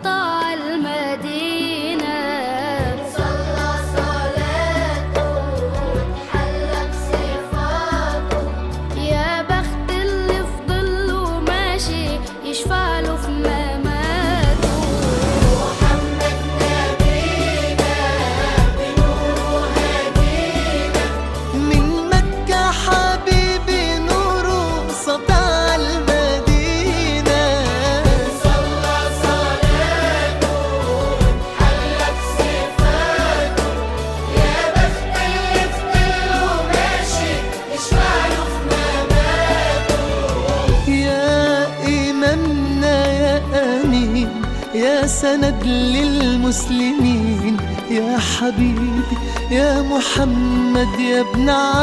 سطاع المدينة. صلى صلاته وتحلى بصفاته، يا بخت اللي في ظله ماشي يشفع له في مماته. محمد نبينا بنوره هدينا، من مكة حبيبي نوره سطع المدينة. صلى صلاته وتحلى بصفاته، يا بخت اللي في ظله ماشي يشفع له في مماته. يا إمامنا يا أمين، يا سند للمسلمين، يا حبيبي يا محمد يا ابن عبد